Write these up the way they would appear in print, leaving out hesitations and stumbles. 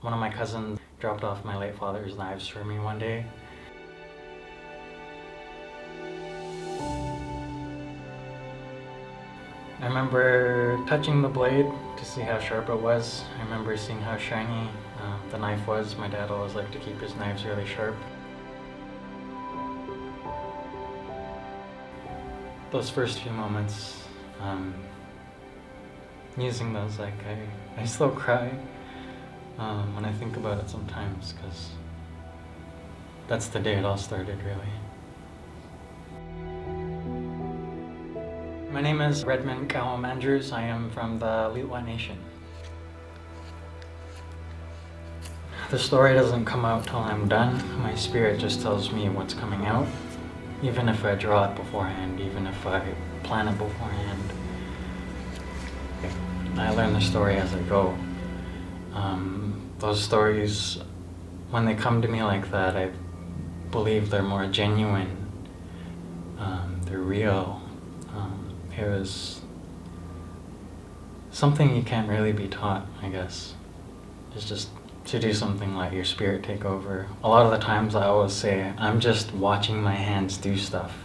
One of my cousins dropped off my late father's knives for me one day. I remember touching the blade to see how sharp it was. I remember seeing how shiny the knife was. My dad always liked to keep his knives really sharp. Those first few moments, using those, like I still cry when I think about it sometimes, because that's the day it all started, really. My name is Redmond Q. I am from the Lil'wat Nation. The story doesn't come out till I'm done. My spirit just tells me what's coming out, even if I draw it beforehand, even if I plan it beforehand. I learn the story as I go. Those stories, when they come to me like that, I believe they're more genuine. They're real. It was something you can't really be taught, I guess. It's just to do something, let your spirit take over. A lot of the times I always say, I'm just watching my hands do stuff.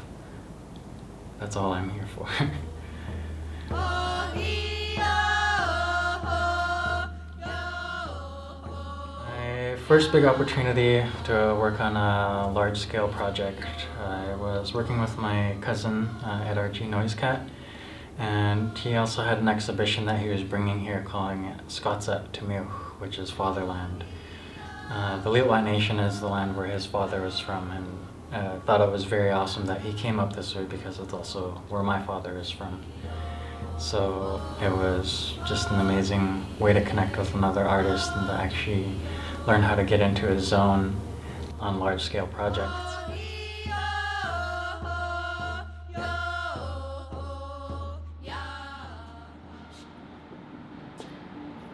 That's all I'm here for. My first big opportunity to work on a large-scale project, I was working with my cousin, Ed NoiseCat, and he also had an exhibition that he was bringing here calling it Xwalacktun, which is fatherland. The Lil'wat Nation is the land where his father was from, and I thought it was very awesome that he came up this way because it's also where my father is from. So it was just an amazing way to connect with another artist and to actually learn how to get into his zone on large-scale projects.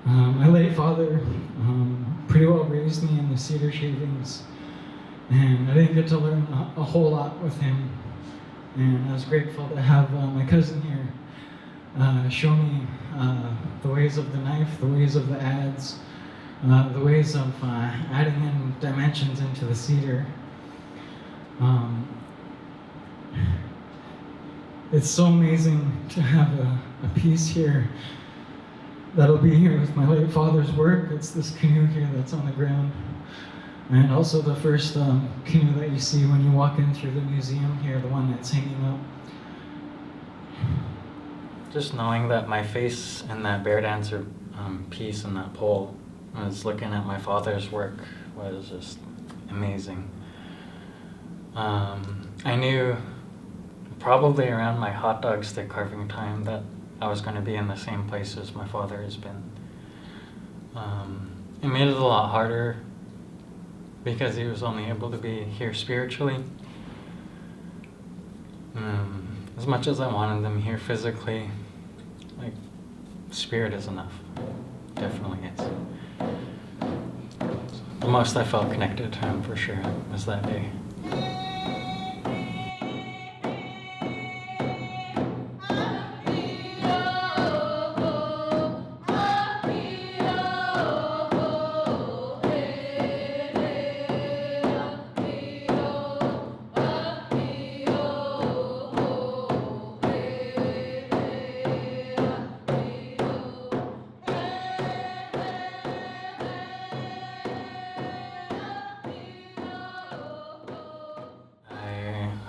My late father pretty well raised me in the cedar shavings, and I didn't get to learn a whole lot with him. And I was grateful to have my cousin here show me the ways of the knife, the ways of the adze, the ways of adding in dimensions into the cedar. It's so amazing to have a piece here that'll be here with my late father's work. It's this canoe here that's on the ground. And also the first canoe that you see when you walk in through the museum here, the one that's hanging up. Just knowing that my face in that bear dancer piece and that pole was looking at my father's work was just amazing. I knew probably around my hot dog stick carving time that I was going to be in the same place as my father has been. It made it a lot harder because he was only able to be here spiritually. As much as I wanted them here physically, like, spirit is enough. Definitely is. The most I felt connected to him, for sure, was that day.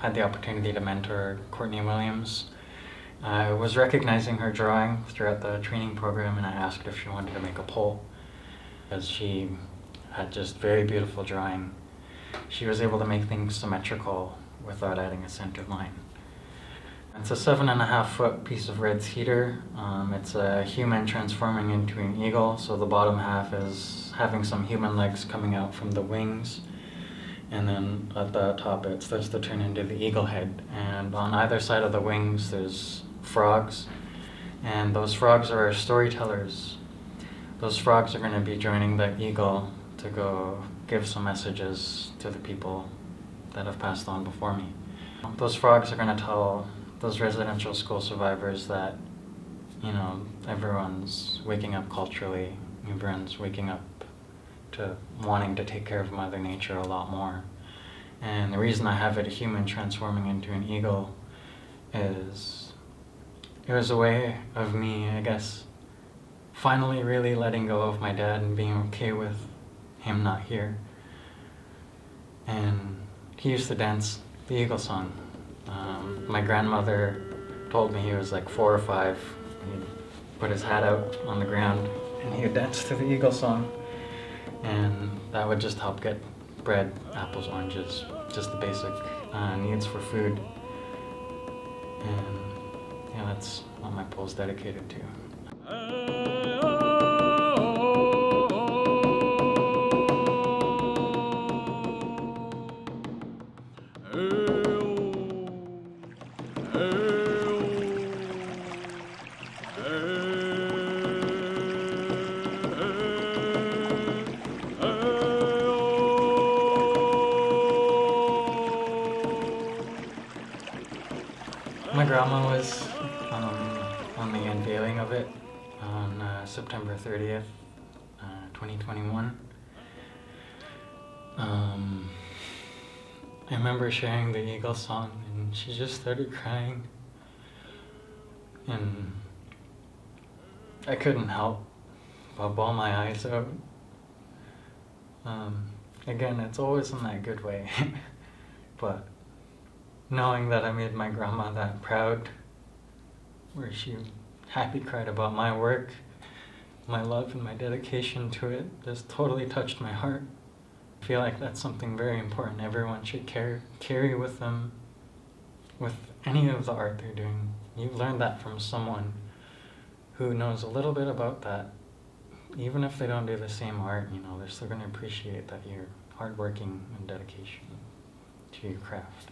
Had the opportunity to mentor Courtney Williams. I was recognizing her drawing throughout the training program, and I asked if she wanted to make a pole, because she had just very beautiful drawing. She was able to make things symmetrical without adding a center line. It's a 7.5 foot piece of red cedar. It's a human transforming into an eagle, so the bottom half is having some human legs coming out from the wings. And then at the top it starts to turn into the eagle head. And on either side of the wings there's frogs. And those frogs are our storytellers. Those frogs are going to be joining the eagle to go give some messages to the people that have passed on before me. Those frogs are going to tell those residential school survivors that, you know, everyone's waking up culturally, everyone's waking up to wanting to take care of Mother Nature a lot more. And the reason I have it a human transforming into an eagle is it was a way of me, I guess, finally really letting go of my dad and being okay with him not here. And he used to dance the eagle song. My grandmother told me he was like 4 or 5. He'd put his hat out on the ground and he would dance to the eagle song. And that would just help get bread, apples, oranges, just the basic needs for food. And yeah, that's what my pole's dedicated to. My grandma was on the unveiling of it on September 30th, 2021. I remember sharing the eagle song and she just started crying. And I couldn't help but bawl my eyes out. Again, it's always in that good way. But knowing that I made my grandma that proud, where she happy cried about my work, my love and my dedication to it, just totally touched my heart. I feel like that's something very important everyone should carry with them with any of the art they're doing. You learn that from someone who knows a little bit about that. Even if they don't do the same art, they're still going to appreciate that you're hardworking and dedication to your craft.